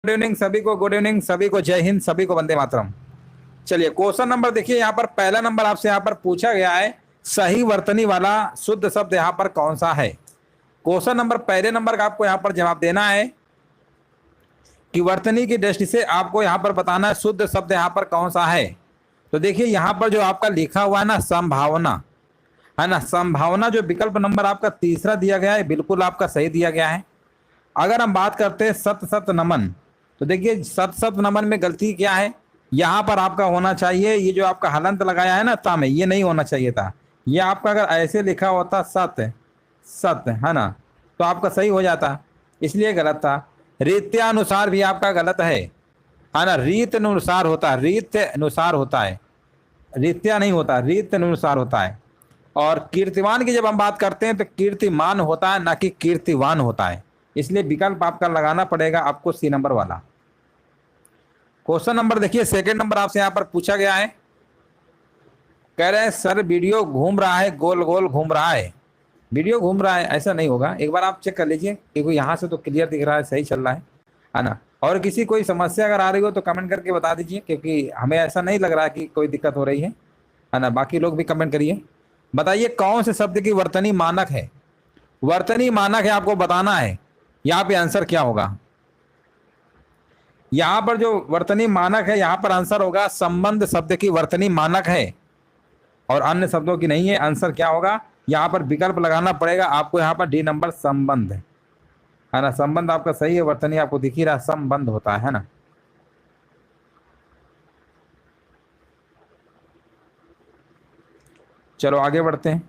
Good evening सभी को, good evening सभी को, जय हिंद सभी को, वंदे मातरम। चलिए क्वेश्चन नंबर देखिए, यहाँ पर पहला नंबर आपसे यहाँ पर पूछा गया है, सही वर्तनी वाला शुद्ध शब्द यहाँ पर कौन सा है। क्वेश्चन नंबर पहले नंबर का आपको यहाँ पर जवाब देना है कि वर्तनी की दृष्टि से आपको यहाँ पर बताना है शुद्ध शब्द यहाँ पर कौन सा है। तो देखिए यहाँ पर जो आपका लिखा हुआ है ना, संभावना है ना, संभावना जो विकल्प नंबर आपका तीसरा दिया गया है बिल्कुल आपका सही दिया गया है। अगर हम बात करते हैं सत सत नमन, तो देखिए सत सत नमन में गलती क्या है, यहाँ पर आपका होना चाहिए ये जो आपका हलंत लगाया है ना ता में, ये नहीं होना चाहिए था। ये आपका अगर ऐसे लिखा होता सत सत है ना तो आपका सही हो जाता, इसलिए गलत था। रीत्यानुसार भी आपका गलत है ना, रीत अनुसार होता है, रीत अनुसार होता है, रीत्या नहीं होता, रीत अनुसार होता है। और कीर्तिवान की जब हम बात करते हैं तो कीर्तिमान होता है ना कि कीर्तिवान होता है, इसलिए विकल्प आपका लगाना पड़ेगा आपको सी नंबर वाला। क्वेश्चन नंबर देखिए सेकंड नंबर आपसे यहाँ पर पूछा गया है, कह रहे हैं सर वीडियो घूम रहा है, गोल गोल घूम रहा है। वीडियो घूम रहा है ऐसा नहीं होगा, एक बार आप चेक कर लीजिए क्योंकि यहाँ से तो क्लियर दिख रहा है, सही चल रहा है ना। और किसी कोई समस्या अगर आ रही हो तो कमेंट करके बता दीजिए, क्योंकि हमें ऐसा नहीं लग रहा है कि कोई दिक्कत हो रही है ना। बाकी लोग भी कमेंट करिए। बताइए कौन से शब्द की वर्तनी मानक है। वर्तनी मानक है आपको बताना है, यहाँ पे आंसर क्या होगा। यहाँ पर जो वर्तनी मानक है यहाँ पर आंसर होगा संबंध शब्द की वर्तनी मानक है और अन्य शब्दों की नहीं है। आंसर क्या होगा, यहाँ पर विकल्प लगाना पड़ेगा आपको, यहाँ पर डी नंबर संबंध है ना। संबंध आपका सही है, वर्तनी आपको दिख ही रहा संबंध होता है ना। चलो आगे बढ़ते हैं।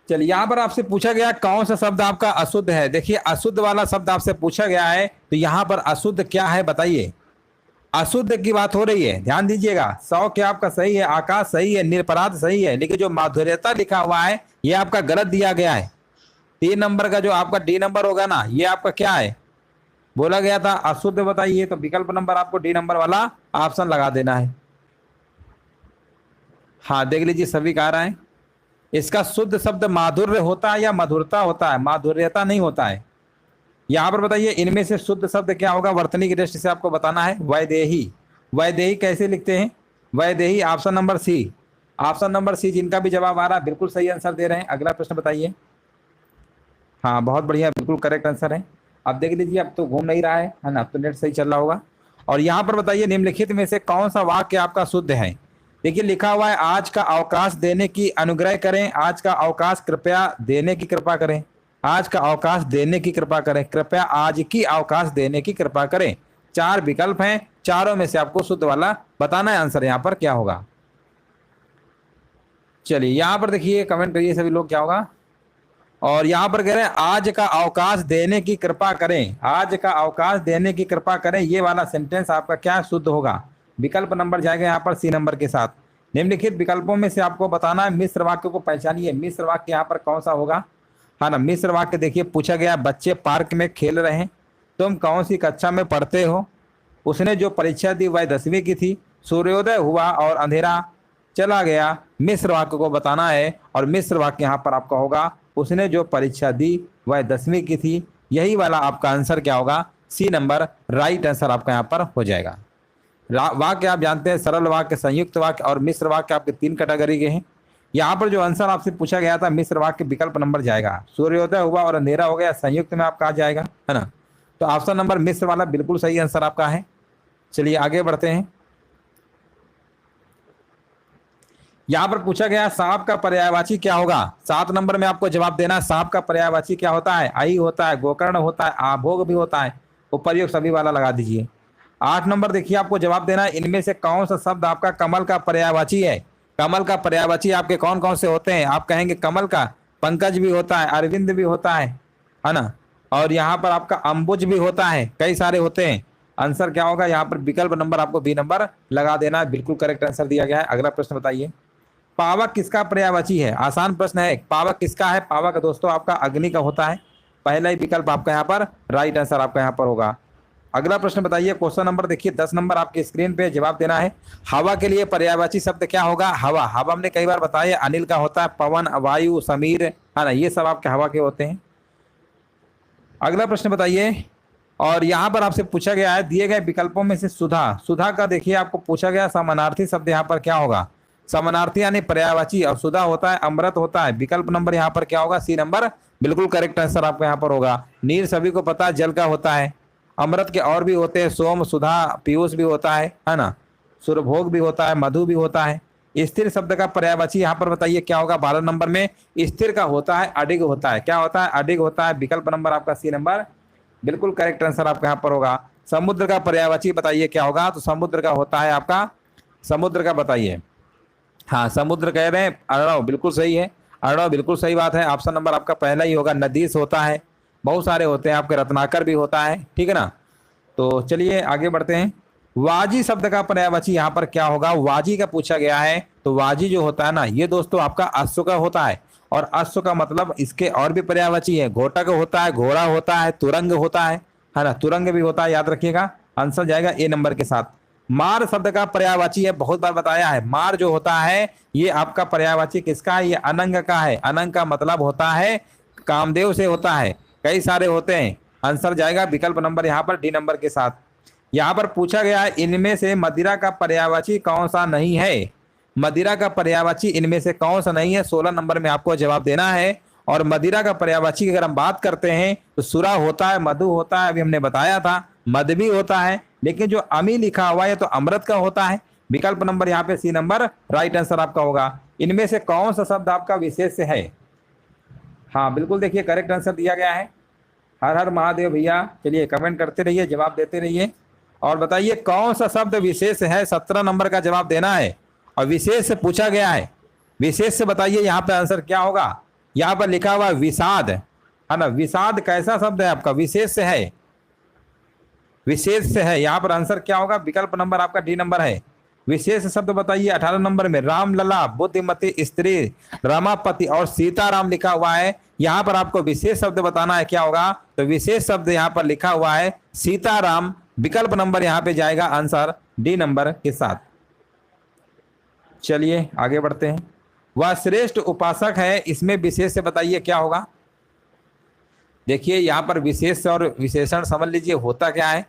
चलिए यहाँ पर आपसे पूछा गया कौन सा शब्द आपका अशुद्ध है। देखिए अशुद्ध वाला शब्द आपसे पूछा गया है, तो यहाँ पर अशुद्ध क्या है बताइए। अशुद्ध की बात हो रही है, ध्यान दीजिएगा। सौ क्या आपका सही है, आकाश सही है, निरपराध सही है, लेकिन जो माधुर्यता लिखा हुआ है ये आपका गलत दिया गया है। 3 नंबर का जो आपका डी नंबर होगा ना, ये आपका क्या है, बोला गया था अशुद्ध बताइए, तो विकल्प नंबर आपको डी नंबर वाला ऑप्शन लगा देना है। हाँ देख लीजिए सभी कह रहे हैं इसका शुद्ध शब्द माधुर्य होता है या मधुरता होता है, माधुर्यता नहीं होता है। यहाँ पर बताइए इनमें से शुद्ध शब्द क्या होगा, वर्तनी की दृष्टि से आपको बताना है। वैदेही, वैदेही कैसे लिखते हैं, Vaidehi option number C, option number C. जिनका भी जवाब आ रहा है बिल्कुल सही आंसर दे रहे हैं। अगला प्रश्न बताइए। हाँ बहुत बढ़िया, बिल्कुल करेक्ट आंसर है। अब देख लीजिए अब तो घूम नहीं रहा है ना, अब तो नेट सही चल रहा होगा। और यहाँ पर बताइए निम्नलिखित में से कौन सा वाक्य आपका शुद्ध है। देखिए लिखा हुआ है आज का अवकाश देने की अनुग्रह करें, आज का अवकाश कृपया देने की कृपा करें, आज का अवकाश देने की कृपा करें, कृपया आज की अवकाश देने की कृपा करें। 4 विकल्प हैं, चारों में से आपको शुद्ध वाला बताना है। आंसर यहाँ पर क्या होगा। चलिए यहाँ पर देखिए कमेंट करिए सभी लोग क्या होगा। और यहाँ पर कह रहे हैं आज का अवकाश देने की कृपा करें, आज का अवकाश देने की कृपा करें, ये वाला सेंटेंस आपका क्या शुद्ध होगा। विकल्प नंबर जाएगा यहाँ पर सी नंबर के साथ। निम्नलिखित विकल्पों में से आपको बताना है मिश्र वाक्य को पहचानिए। मिश्र वाक्य यहाँ पर कौन सा होगा, हाँ ना। मिश्र वाक्य देखिए पूछा गया बच्चे पार्क में खेल रहे हैं, तुम कौन सी कक्षा में पढ़ते हो, उसने जो परीक्षा दी वह 10वीं की थी, सूर्योदय हुआ और अंधेरा चला गया। मिश्र वाक्य को बताना है और मिश्र वाक्य यहाँ पर आपका होगा उसने जो परीक्षा दी वह 10वीं की थी। यही वाला आपका आंसर क्या होगा, सी नंबर राइट आंसर आपका यहाँ पर हो जाएगा। वाक्य आप जानते हैं सरल वाक्य, संयुक्त वाक्य और मिश्र वाक्य आपके 3 कैटेगरी के हैं। यहाँ पर जो आंसर आपसे पूछा गया था मिश्र वाक्य विकल्प नंबर जाएगा, सूर्योदय हुआ और अंधेरा हो गया, संयुक्त में आपका आ जाएगा है ना। तो ऑप्शन नंबर मिश्र वाला बिल्कुल सही आंसर आपका है। चलिए आगे बढ़ते हैं। यहाँ पर पूछा गया सांप का पर्यायवाची क्या होगा। 7 नंबर में आपको जवाब देना है सांप का पर्यायवाची क्या होता है। आई होता है, गोकर्ण होता है, आभोग भी होता है, उपर्युक्त सभी वाला लगा दीजिए। 8 नंबर देखिए आपको जवाब देना है इनमें से कौन सा शब्द आपका कमल का पर्यायवाची है। कमल का पर्यायवाची आपके कौन कौन से होते हैं, आप कहेंगे कमल का पंकज भी होता है, अरविंद भी होता है ना। और यहाँ पर आपका अंबुज भी होता है, कई सारे होते हैं। आंसर क्या होगा यहाँ पर विकल्प नंबर आपको बी नंबर लगा देना है, बिल्कुल करेक्ट आंसर दिया गया है। अगला प्रश्न बताइए पावक किसका पर्यायवाची है। आसान प्रश्न है, पावक किसका है। पावक दोस्तों आपका अग्नि का होता है। पहला ही विकल्प आपका यहाँ पर राइट आंसर आपका यहाँ पर होगा। अगला प्रश्न बताइए क्वेश्चन नंबर देखिए 10 नंबर आपके स्क्रीन पे जवाब देना है। हवा के लिए पर्यायवाची शब्द क्या होगा। हवा, हवा हमने कई बार बताया अनिल का होता है, पवन, वायु, समीर है ना, ये सब आपके हवा के होते हैं। अगला प्रश्न बताइए। और यहाँ पर आपसे पूछा गया है दिए गए विकल्पों में से सुधा, सुधा का देखिए आपको पूछा गया समानार्थी शब्द यहाँ पर क्या होगा, समानार्थी यानी पर्यायवाची, और सुधा होता है अमृत होता है। विकल्प नंबर यहाँ पर क्या होगा, सी नंबर बिल्कुल करेक्ट आंसर आपका यहाँ पर होगा। नीर सभी को पता है जल का होता है, अमृत के और भी होते हैं, सोम सुधा पीयूष भी होता है ना, सुरभोग भी होता है, मधु भी होता है। स्थिर शब्द का पर्यायवाची यहाँ पर बताइए क्या होगा, 12 नंबर में स्थिर का होता है अडिग होता है, क्या होता है, अडिग होता है। विकल्प नंबर आपका सी नंबर बिल्कुल करेक्ट आंसर आपका यहाँ पर होगा। समुद्र का पर्यायवाची बताइए क्या होगा, तो समुद्र का होता है आपका, समुद्र का बताइए। हाँ समुद्र कह रहे हैं, अर्णव बिल्कुल सही है, अर्णव बिल्कुल सही बात है। ऑप्शन नंबर आपका पहला ही होगा। नदीस होता है, बहुत सारे होते हैं आपके, रत्नाकर भी होता है, ठीक है ना। तो चलिए आगे बढ़ते हैं। वाजी शब्द का पर्यायवाची यहाँ पर क्या होगा, वाजी का पूछा गया है। तो वाजी जो होता है ना, ये दोस्तों आपका अश्व का होता है, और अश्व का मतलब इसके और भी पर्यायवाची है, घोटक होता है, घोड़ा होता है, तुरंग होता है ना, तुरंग भी होता है, याद रखिएगा। आंसर जाएगा ए नंबर के साथ। मार शब्द का पर्यायवाची है, बहुत बार बताया है, मार जो होता है ये आपका पर्यायवाची किसका है, ये अनंग का है। अनंग का मतलब होता है कामदेव से होता है, कई सारे होते हैं। आंसर जाएगा विकल्प नंबर यहाँ पर डी नंबर के साथ। यहाँ पर पूछा गया है इनमें से मदिरा का पर्यायवाची कौन सा नहीं है, मदिरा का पर्यायवाची इनमें से कौन सा नहीं है, 16 नंबर में आपको जवाब देना है। और मदिरा का पर्यायवाची की अगर हम बात करते हैं तो सुरा होता है, मधु होता है, अभी हमने बताया था, मद भी होता है, लेकिन जो अमी लिखा हुआ है तो अमृत का होता है। विकल्प नंबर यहाँ पे सी नंबर राइट आंसर आपका होगा। इनमें से कौन सा शब्द आपका विशेष है, हाँ बिल्कुल देखिए करेक्ट आंसर दिया गया है। हर हर महादेव भैया, चलिए कमेंट करते रहिए, जवाब देते रहिए और बताइए कौन सा शब्द विशेष है। 17 नंबर का जवाब देना है और विशेष से पूछा गया है, विशेष से बताइए यहाँ पे आंसर क्या होगा। यहाँ पर लिखा हुआ विषाद है ना, विषाद कैसा शब्द है आपका, विशेष से है, विशेष से है। यहाँ पर आंसर क्या होगा, विकल्प नंबर आपका डी नंबर है। विशेष शब्द बताइए 18 नंबर में, रामलला, बुद्धिमती स्त्री, रमापति और सीताराम लिखा हुआ है। यहाँ पर आपको विशेष शब्द बताना है क्या होगा, तो विशेष शब्द यहाँ पर लिखा हुआ है सीताराम। विकल्प नंबर यहाँ पे जाएगा आंसर डी नंबर के साथ। चलिए आगे बढ़ते हैं। वह श्रेष्ठ उपासक है, इसमें विशेष से बताइए क्या होगा। देखिए यहाँ पर विशेष और विशेषण समझ लीजिए होता क्या है,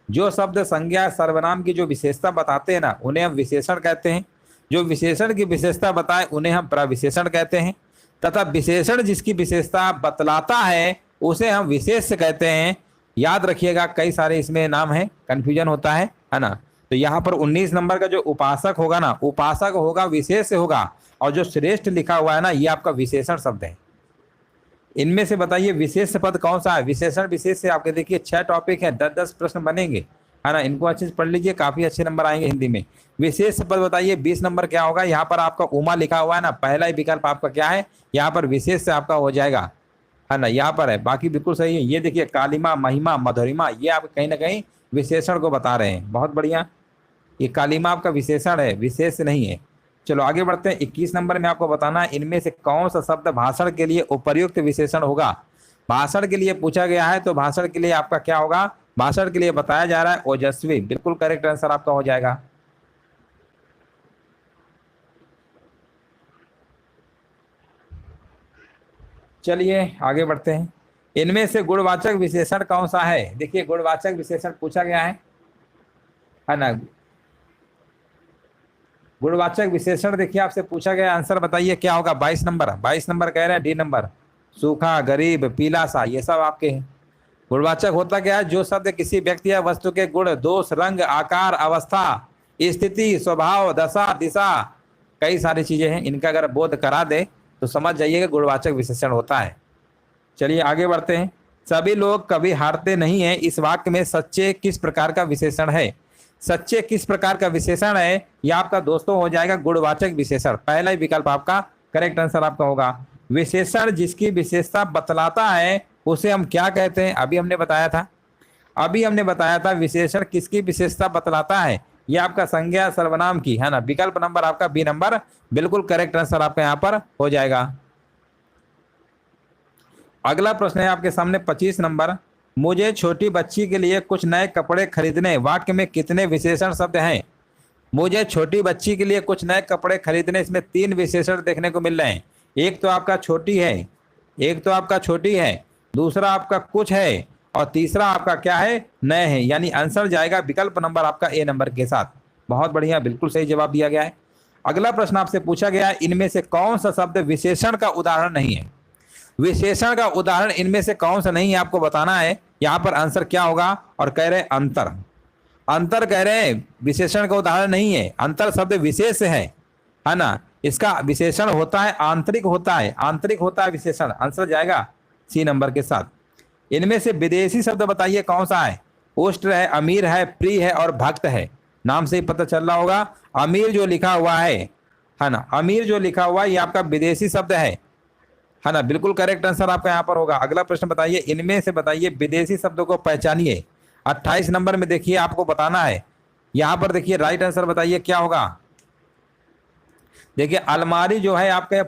जो शब्द संज्ञा सर्वनाम की जो विशेषता बताते हैं ना उन्हें हम विशेषण कहते हैं, जो विशेषण की विशेषता बताए उन्हें हम प्रविशेषण कहते हैं, तथा विशेषण जिसकी विशेषता बतलाता है उसे हम विशेष कहते हैं। याद रखिएगा कई सारे इसमें नाम है, कंफ्यूजन होता है ना। तो यहाँ पर 19 नंबर का जो उपासक होगा ना, उपासक होगा विशेष से होगा, और जो श्रेष्ठ लिखा हुआ है ना ये आपका विशेषण शब्द है। इनमें से बताइए विशेष पद कौन सा है। विशेषण विशेष से आपके देखिए 6 टॉपिक है, 10-10 प्रश्न बनेंगे है ना, इनको अच्छे से पढ़ लीजिए, काफी अच्छे नंबर आएंगे हिंदी में। विशेष पद बताइए 20 नंबर क्या होगा। यहाँ पर आपका उमा लिखा हुआ है ना, पहला ही विकल्प आपका क्या है, यहाँ पर विशेष से आपका हो जाएगा है ना, यहाँ पर है, बाकी बिल्कुल सही है। ये देखिए कालिमा, महिमा, मधुरिमा, ये आप कहीं ना कहीं विशेषण को बता रहे हैं, बहुत बढ़िया। ये कालिमा आपका विशेषण है, विशेष नहीं है। चलो आगे बढ़ते हैं। 21 नंबर में आपको बताना है इनमें से कौन सा शब्द भाषण के लिए उपयुक्त विशेषण होगा। भाषण के लिए पूछा गया है तो भाषण के लिए आपका क्या होगा, भाषण के लिए बताया जा रहा है ओजस्वी, बिल्कुल करेक्ट आंसर आपका हो जाएगा। चलिए आगे बढ़ते हैं। इनमें से गुणवाचक विशेषण कौन सा है। देखिए गुणवाचक विशेषण पूछा गया है ना, गुणवाचक विशेषण देखिए आपसे पूछा गया, आंसर बताइए क्या होगा। 22 नंबर, 22 नंबर कह रहे हैं डी नंबर, सूखा, गरीब, पीला सा, ये सब आपके हैं। गुणवाचक होता क्या है, जो शब्द किसी व्यक्ति या वस्तु के गुण, दोष, रंग, आकार, अवस्था, स्थिति, स्वभाव, दशा, दिशा, कई सारी चीजें हैं, इनका अगर बोध करा दे तो समझ जाइएगा गुणवाचक विशेषण होता है। चलिए आगे बढ़ते हैं। सभी लोग कभी हारते नहीं है, इस वाक्य में सच्चे किस प्रकार का विशेषण है। सच्चे किस प्रकार का विशेषण है, यह आपका दोस्तों हो जाएगा गुणवाचक विशेषण, पहला ही विकल्प आपका करेक्ट आंसर आपका होगा। विशेषण जिसकी विशेषता बतलाता है उसे हम क्या कहते हैं, अभी हमने बताया था विशेषण किसकी विशेषता बतलाता है, यह आपका संज्ञा सर्वनाम की है ना। विकल्प नंबर आपका बी नंबर बिल्कुल करेक्ट आंसर आपका यहाँ पर हो जाएगा। अगला प्रश्न है आपके सामने 25 नंबर। मुझे छोटी बच्ची के लिए कुछ नए कपड़े खरीदने, वाक्य में कितने विशेषण शब्द हैं। मुझे छोटी बच्ची के लिए कुछ नए कपड़े खरीदने, इसमें 3 विशेषण देखने को मिल रहे हैं। एक तो आपका छोटी है, दूसरा आपका कुछ है और तीसरा आपका क्या है, नए है। यानी आंसर जाएगा विकल्प नंबर आपका ए नंबर के साथ। बहुत बढ़िया, बिल्कुल सही जवाब दिया गया है। अगला प्रश्न आपसे पूछा गया है, इनमें से कौन सा शब्द विशेषण का उदाहरण नहीं है। विशेषण का उदाहरण इनमें से कौन सा नहीं है, आपको बताना है। यहां पर आंसर क्या होगा, और कह रहे अंतर। अंतर कह रहे हैं, विशेषण का उदाहरण नहीं है। अंतर शब्द विशेष है ना। इसका विशेषण होता है आंतरिक होता है, आंतरिक होता है विशेषण। आंसर जाएगा सी नंबर के साथ। इनमें से विदेशी शब्द बताइए कौन सा है। उष्ट है, अमीर है, प्रिय है और भक्त है। नाम से ही पता चल रहा होगा, अमीर जो लिखा हुआ है ना, अमीर जो लिखा हुआ है ये आपका विदेशी शब्द है ना। बिल्कुल करेक्ट आंसर आपका यहाँ पर होगा। अगला प्रश्न बताइए, इनमें से बताइए विदेशी शब्दों को पहचानिए। 28 नंबर में देखिए आपको बताना है। यहाँ पर देखिए राइट आंसर बताइए क्या होगा। देखिए अलमारी जो है आपका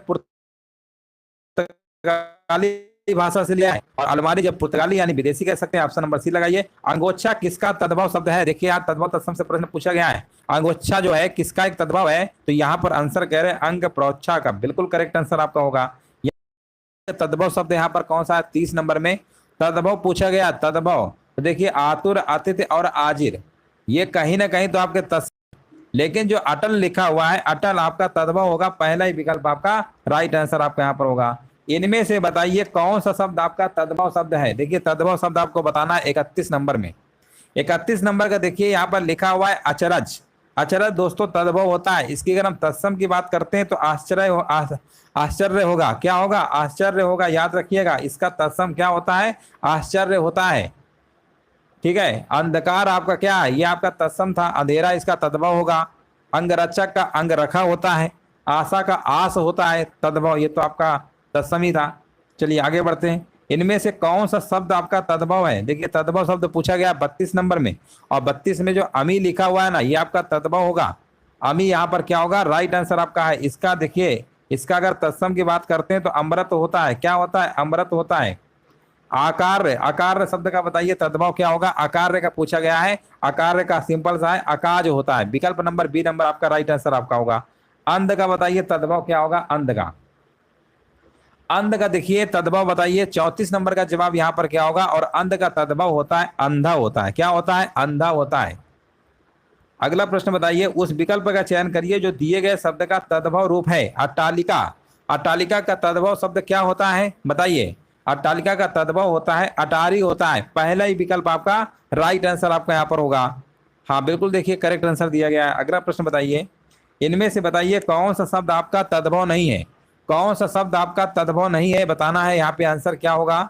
पुर्तगाली भाषा से लिया है, और अलमारी जब पुर्तगाली यानी विदेशी कह सकते हैं। ऑप्शन नंबर सी लगाइए। अंगोच्छा किसका तद्भव शब्द है। देखिए यहाँ तद्भव तत्सम से प्रश्न पूछा गया है। अंगोच्छा जो है किसका एक तद्भव है, तो यहाँ पर आंसर कह रहे हैं अंग प्रोच्छा का। बिल्कुल करेक्ट आंसर आपका होगा। तद्भव शब्द यहाँ पर कौन सा है, 30 नंबर में तद्भव पूछा गया। तद्भव तो देखिए आतुर, आतिथ्य और आजिर, ये कहीं ना कहीं तो आपके लेकिन जो अटल लिखा हुआ है, अटल आपका तद्भव होगा। पहला ही विकल्प आपका राइट आंसर आपका यहाँ पर होगा। इनमें से बताइए कौन सा शब्द आपका तद्भव शब्द है। देखिए तद्भव शब्द आपको बताना है 31 नंबर में। 31 नंबर का देखिए यहाँ पर लिखा हुआ है अचरज। अचरज दोस्तों तद्भव होता है। इसकी अगर हम तत्सम की बात करते हैं तो आश्चर्य होगा। क्या होगा, आश्चर्य होगा। याद रखिएगा इसका तत्सम क्या होता है, आश्चर्य होता है। ठीक है। अंधकार आपका क्या है, ये आपका तत्सम था, अंधेरा इसका तद्भव होगा। अंगरक्षक का अंग रखा होता है, आशा का आस होता है तद्भव, ये तो आपका तत्सम ही था। चलिए आगे बढ़ते हैं। इनमें से कौन सा शब्द आपका तद्भव है। देखिए तद्भव शब्द पूछा गया 32 नंबर में, और 32 में जो अमी लिखा हुआ है ना, ये आपका तद्भव होगा। अमी यहाँ पर क्या होगा, राइट आंसर आपका है। इसका देखिए, इसका अगर तत्सम की बात करते हैं तो अमृत होता है। क्या होता है, अमृत होता है। आकार्य, आकार्य शब्द का बताइए तद्भव क्या होगा। आकार्य का पूछा गया है। आकार्य का सिंपल सा है अकाज होता है। विकल्प नंबर बी नंबर आपका राइट आंसर आपका होगा। अंध का बताइए तद्भव क्या होगा। अंध का, अंध का देखिए तद्भव बताइए। 34 नंबर का जवाब यहाँ पर क्या होगा, और अंध का तद्भव होता है अंधा होता है। क्या होता है, अंधा होता है। अगला प्रश्न बताइए, उस विकल्प का चयन करिए जो दिए गए शब्द का तद्भव रूप है। अट्टालिका, अट्टालिका का तद्भव शब्द क्या होता है बताइए। अट्टालिका का तद्भव होता है अटारी होता है। पहला ही विकल्प आपका राइट आंसर आपका यहाँ पर होगा। हाँ बिल्कुल देखिए करेक्ट आंसर दिया गया है। अगला प्रश्न बताइए, इनमें से बताइए कौन सा शब्द आपका तद्भव नहीं है। कौन सा शब्द आपका तद्भव नहीं है बताना है। यहाँ पे आंसर क्या होगा,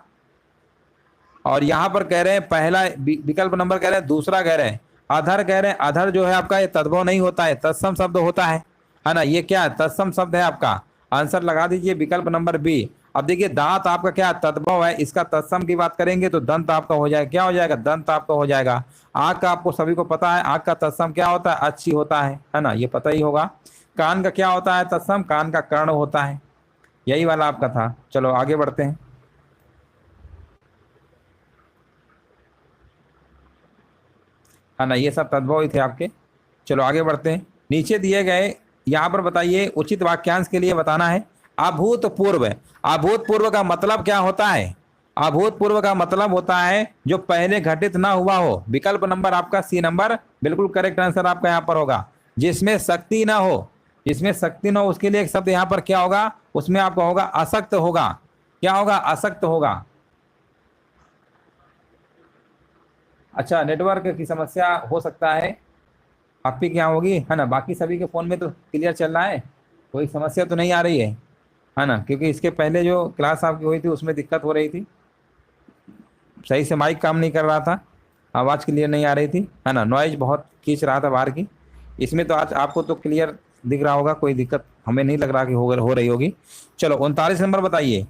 और यहाँ पर कह रहे हैं पहला विकल्प नंबर कह रहे हैं, दूसरा कह रहे हैं अधर, कह रहे हैं अधर जो है आपका ये तद्भव नहीं होता है, तत्सम शब्द होता है ना। ये क्या है, तत्सम शब्द है आपका। आंसर लगा दीजिए विकल्प नंबर बी। अब देखिए दांत आपका क्या तद्भव है, इसका तत्सम की बात करेंगे तो दंत आपका हो जाएगा। क्या हो जाएगा, दंत आपका हो जाएगा। आंख का आपको सभी को पता है, आंख का तत्सम क्या होता है, अच्छी होता है ना, ये पता ही होगा। कान का क्या होता है तत्सम, कान का कर्ण होता है। यही वाला आपका था। चलो आगे बढ़ते हैं। है ना, ये सब तद्भव ही थे आपके। चलो आगे बढ़ते हैं। नीचे दिए गए यहाँ पर बताइए उचित वाक्यांश के लिए बताना है। अभूतपूर्व, अभूतपूर्व का मतलब क्या होता है। अभूतपूर्व का मतलब होता है जो पहले घटित ना हुआ हो। विकल्प नंबर आपका सी नंबर बिल्कुल करेक्ट आंसर आपका यहाँ पर होगा। जिसमें शक्ति ना हो, जिसमें शक्ति ना हो उसके लिए एक शब्द यहाँ पर क्या होगा, उसमें आपका होगा असक्त होगा। क्या होगा, असक्त होगा। अच्छा नेटवर्क की समस्या हो सकता है आपकी क्या होगी, है ना। बाकी सभी के फोन में तो क्लियर चल रहा है, कोई समस्या तो नहीं आ रही है ना। क्योंकि इसके पहले जो क्लास आपकी हुई थी उसमें दिक्कत हो रही थी, सही से माइक काम नहीं कर रहा था, आवाज़ क्लियर नहीं आ रही थी, है ना। नॉइज बहुत खींच रहा था बाहर की। इसमें तो आज आपको तो क्लियर दिख रहा होगा, कोई दिक्कत हमें नहीं लग रहा कि हो रही होगी। चलो 39 नंबर बताइए।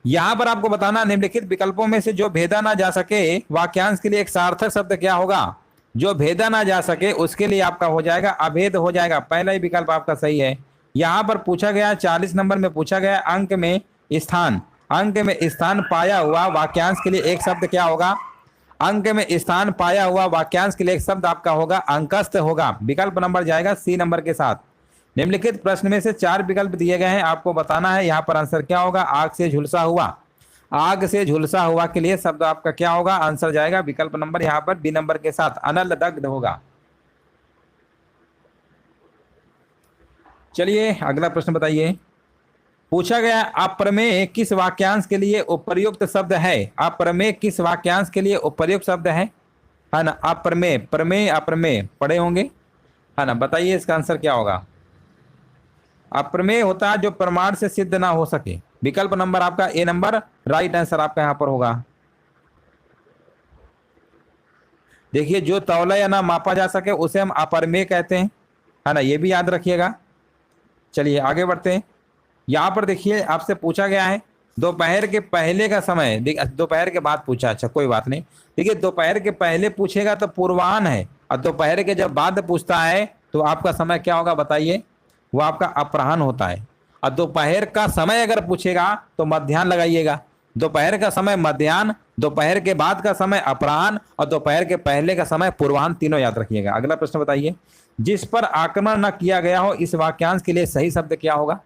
यहाँ पर आपको बताना निम्नलिखित विकल्पों में से जो भेदा ना जा सके वाक्यांश के लिए एक सार्थक शब्द क्या होगा। जो भेदा ना जा सके उसके लिए आपका हो जाएगा अभेद हो जाएगा। पहला ही विकल्प आपका सही है। यहाँ पर पूछा गया 40 नंबर में पूछा गया अंक में स्थान, अंक में स्थान पाया हुआ वाक्यांश के लिए एक शब्द क्या होगा। अंक में स्थान पाया हुआ वाक्यांश के लिए एक शब्द आपका होगा अंकस्थ होगा। विकल्प नंबर जाएगा सी नंबर के साथ। निम्नलिखित प्रश्न में से 4 विकल्प दिए गए हैं, आपको बताना है यहाँ पर आंसर क्या होगा। आग से झुलसा हुआ, आग से झुलसा हुआ के लिए शब्द आपका क्या होगा, आंसर जाएगा विकल्प नंबर यहाँ पर बी नंबर के साथ, अनल दग्ध होगा। चलिए अगला प्रश्न बताइए। पूछा गया अप्रमेय किस वाक्यांश के लिए उपयुक्त शब्द है। अप्रमेय किस वाक्यांश के लिए उपयुक्त शब्द है ना। अप्रमेय, प्रमेय, अप्रमेय पढ़े होंगे, है ना। बताइए इसका आंसर क्या होगा। अप्रमेय होता है जो प्रमाण से सिद्ध ना हो सके। विकल्प नंबर आपका ए नंबर राइट आंसर आपका यहां पर होगा। देखिए जो तौला या ना मापा जा सके उसे हम अप्रमेय कहते हैं, है ना, ये भी याद रखिएगा। चलिए आगे बढ़ते हैं। यहाँ पर देखिए आपसे पूछा गया है दोपहर के पहले का समय, दोपहर के बाद पूछा, अच्छा कोई बात नहीं। देखिए दोपहर के पहले पूछेगा तो पूर्वाह्न है, और दोपहर के जब बाद पूछता है तो आपका समय क्या होगा बताइए, वो आपका अपराह्न होता है। और दोपहर का समय अगर पूछेगा तो मध्याह्न लगाइएगा। दोपहर का समय मध्याह्न, दोपहर के बाद का समय अपराह्न, और दोपहर के पहले का समय पूर्वाह्न, तीनों याद रखिएगा। अगला प्रश्न बताइए। जिस पर आक्रमण न किया गया हो इस वाक्यांश के लिए सही शब्द क्या होगा।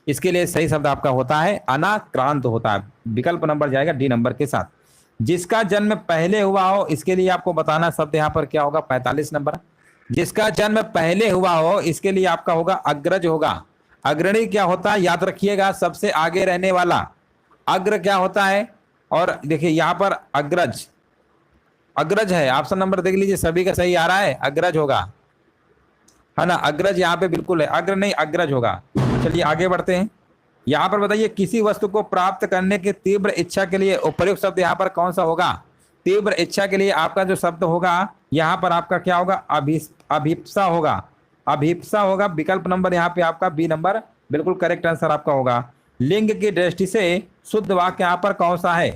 इसके लिए सही शब्द आपका होता है अनाक्रांत होता है। विकल्प नंबर जाएगा डी नंबर के साथ। जिसका जन्म पहले हुआ हो इसके लिए आपको बताना शब्द यहाँ पर क्या होगा, 45 नंबर। जिसका जन्म पहले हुआ हो इसके लिए आपका होगा अग्रज होगा। अग्रणी क्या होता है याद रखिएगा, सबसे आगे रहने वाला। अग्र क्या होता है, और देखिए यहाँ पर अग्रज, अग्रज है। ऑप्शन नंबर देख लीजिए सभी का सही आ रहा है, अग्रज होगा, है ना। अग्रज यहाँ पे बिल्कुल है, अग्र नहीं अग्रज होगा। चलिए आगे बढ़ते हैं। यहाँ पर बताइए किसी वस्तु को प्राप्त करने की तीव्र इच्छा के लिए उपयुक्त शब्द यहाँ पर कौन सा होगा। तीव्र इच्छा के लिए आपका जो शब्द होगा यहाँ पर आपका क्या होगा, अभिप्सा होगा। अभिप्सा होगा। विकल्प नंबर यहाँ पे आपका बी नंबर बिल्कुल करेक्ट आंसर आपका होगा। लिंग की दृष्टि से शुद्ध वाक्य यहाँ पर कौन सा है।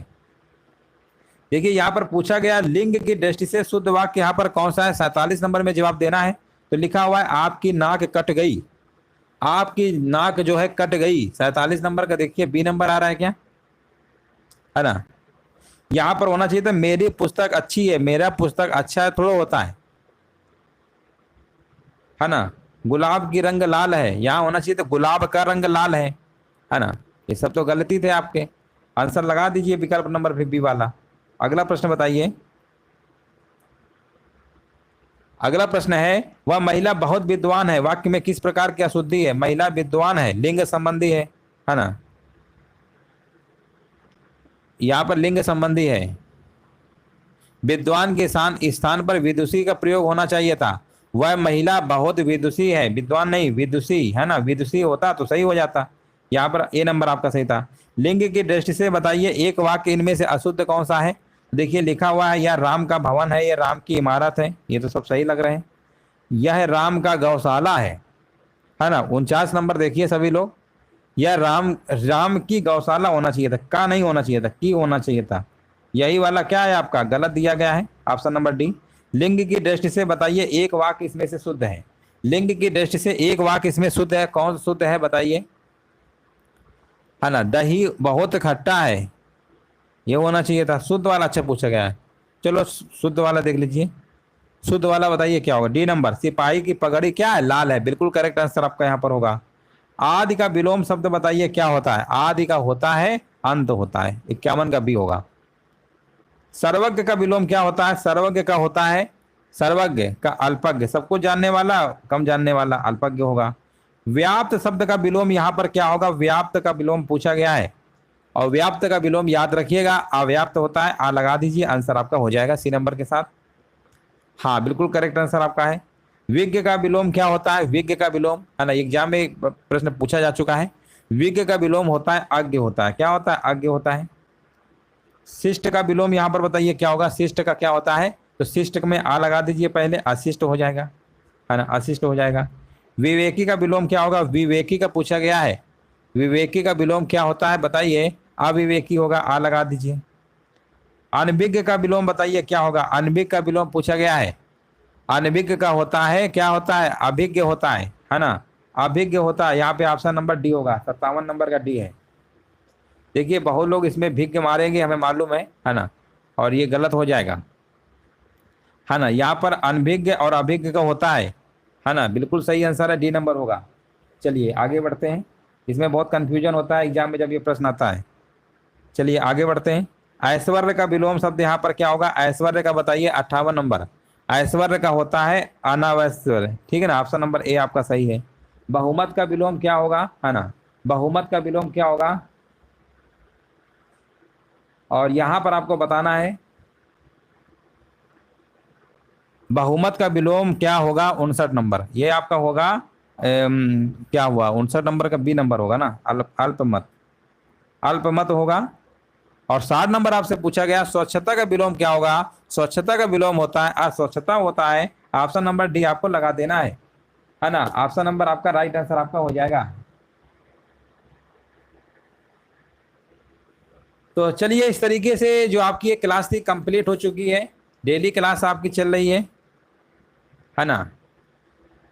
देखिए यहाँ पर पूछा गया लिंग की दृष्टि से शुद्ध वाक्य यहाँ पर कौन सा है, 47 नंबर में जवाब देना है। तो लिखा हुआ है आपकी नाक कट गई। आपकी नाक जो है कट गई, 47 नंबर का देखिए बी नंबर आ रहा है क्या, है ना। यहां पर होना चाहिए था मेरी पुस्तक अच्छी है, मेरा पुस्तक अच्छा है थोड़ा होता है ना। गुलाब की रंग लाल है, यहां होना चाहिए था गुलाब का रंग लाल है ना। ये सब तो गलती थे आपके। आंसर लगा दीजिए विकल्प नंबर फिर बी वाला। अगला प्रश्न बताइए। अगला प्रश्न है वह महिला बहुत विद्वान है वाक्य में किस प्रकार की अशुद्धि है। महिला विद्वान है, लिंग संबंधी है ना। यहाँ पर लिंग संबंधी है। विद्वान के स्थान पर विदुषी का प्रयोग होना चाहिए था। वह महिला बहुत विदुषी है, विद्वान नहीं विदुषी, है ना। विदुषी होता तो सही हो जाता। यहाँ पर ए नंबर आपका सही था। लिंग की दृष्टि से बताइए एक वाक्य इनमें से अशुद्ध कौन सा है। देखिए लिखा हुआ है यह राम का भवन है, यह राम की इमारत है, ये तो सब सही लग रहे हैं। यह राम का गौशाला है ना। 49 नंबर देखिए सभी लोग। यह राम की गौशाला होना चाहिए था, का नहीं होना चाहिए था, की होना चाहिए था। यही वाला क्या है आपका गलत दिया गया है, ऑप्शन नंबर डी। लिंग की दृष्टि से बताइए एक वाक्य इसमें से शुद्ध है। लिंग की दृष्टि से एक वाक्य इसमें शुद्ध है, कौन शुद्ध है बताइए, है ना। दही बहुत खट्टा है, ये होना चाहिए था। शुद्ध वाला अच्छा पूछा गया है। चलो शुद्ध वाला देख लीजिए। शुद्ध वाला बताइए क्या होगा, डी नंबर। सिपाही की पगड़ी क्या है, लाल है, बिल्कुल करेक्ट आंसर आपका यहाँ पर होगा। आदि का विलोम शब्द बताइए क्या होता है। आदि का होता है अंत होता है, 51 का बी होगा। सर्वज्ञ का विलोम क्या होता है। सर्वज्ञ का होता है, सर्वज्ञ का अल्पज्ञ, सबको जानने वाला कम जानने वाला अल्पज्ञ होगा। व्याप्त शब्द का विलोम यहाँ पर क्या होगा, व्याप्त का विलोम पूछा गया है। और व्याप्त का विलोम याद रखिएगा अव्याप्त होता है। आ लगा दीजिए, आंसर आपका हो जाएगा सी नंबर के साथ। हाँ बिल्कुल करेक्ट आंसर आपका है। विज्ञ का विलोम क्या होता है। विज्ञ का विलोम, है ना, एग्जाम में एक प्रश्न पूछा जा चुका है। विज्ञ का विलोम होता है अज्ञ होता है। क्या होता है, अज्ञ होता है। शिष्ट का विलोम यहाँ पर बताइए क्या होगा। शिष्ट का क्या होता है, तो शिष्ट में आ लगा दीजिए पहले, अशिष्ट हो जाएगा, है ना, अशिष्ट हो जाएगा। विवेकी का विलोम क्या होगा, विवेकी का पूछा गया है। विवेकी का विलोम क्या होता है बताइए, अविवेकी होगा, आ लगा दीजिए। अनभिज्ञ का विलोम बताइए क्या होगा। अनभिज्ञ का विलोम पूछा गया है। अनभिज्ञ का होता है, क्या होता है, अभिज्ञ होता है ना, अभिज्ञ होता है। यहाँ पे ऑप्शन नंबर डी होगा, 57 नंबर का डी है। देखिए बहुत लोग इसमें भिज्ञ मारेंगे, हमें मालूम है ना, और ये गलत हो जाएगा, है ना। यहाँ पर अनभिज्ञ और अभिज्ञ का होता है ना, बिल्कुल सही आंसर है, डी नंबर होगा। चलिए आगे बढ़ते हैं। इसमें बहुत कंफ्यूजन होता है एग्जाम में जब ये प्रश्न आता है। चलिए आगे बढ़ते हैं। ऐश्वर्य का विलोम शब्द यहाँ पर क्या होगा? ऐश्वर्य का बताइए 58 नंबर। ऐश्वर्य का होता है अनावश्य, ठीक है ना, ऑप्शन नंबर ए आपका सही है। बहुमत का विलोम क्या होगा, है ना, बहुमत का विलोम क्या होगा? और यहां पर आपको बताना है बहुमत का विलोम क्या होगा, 59 नंबर, ये आपका होगा क्या हुआ, 59 नंबर का बी नंबर होगा ना, अल्पमत, अल्पमत होगा। और 60 नंबर आपसे पूछा गया स्वच्छता का विलोम क्या होगा? स्वच्छता का विलोम होता है अस्वच्छता होता है। ऑप्शन नंबर डी आपको लगा देना है ना, ऑप्शन नंबर आपका राइट आंसर आपका हो जाएगा। तो चलिए इस तरीके से जो आपकी एक क्लास थी कंप्लीट हो चुकी है। डेली क्लास आपकी चल रही है ना।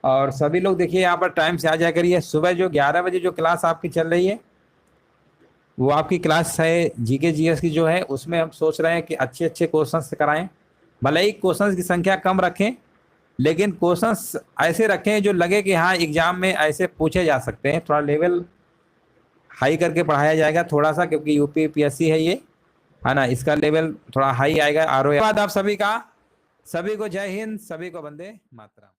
और सभी लोग देखिए यहाँ पर टाइम से आ जाया करिए। सुबह जो 11 बजे जो क्लास आपकी चल रही है वो आपकी क्लास है जीके जीएस की जो है, उसमें हम सोच रहे हैं कि अच्छे अच्छे क्वेश्चंस कराएं। भले ही क्वेश्चंस की संख्या कम रखें, लेकिन क्वेश्चंस ऐसे रखें जो लगे कि हाँ एग्जाम में ऐसे पूछे जा सकते हैं। थोड़ा लेवल हाई करके पढ़ाया जाएगा थोड़ा सा, क्योंकि यूपी पीएससी है ये, है ना, इसका लेवल थोड़ा हाई आएगा। आर ओ बाद आप सभी का, सभी को जय हिंद, सभी को वंदे मातरम।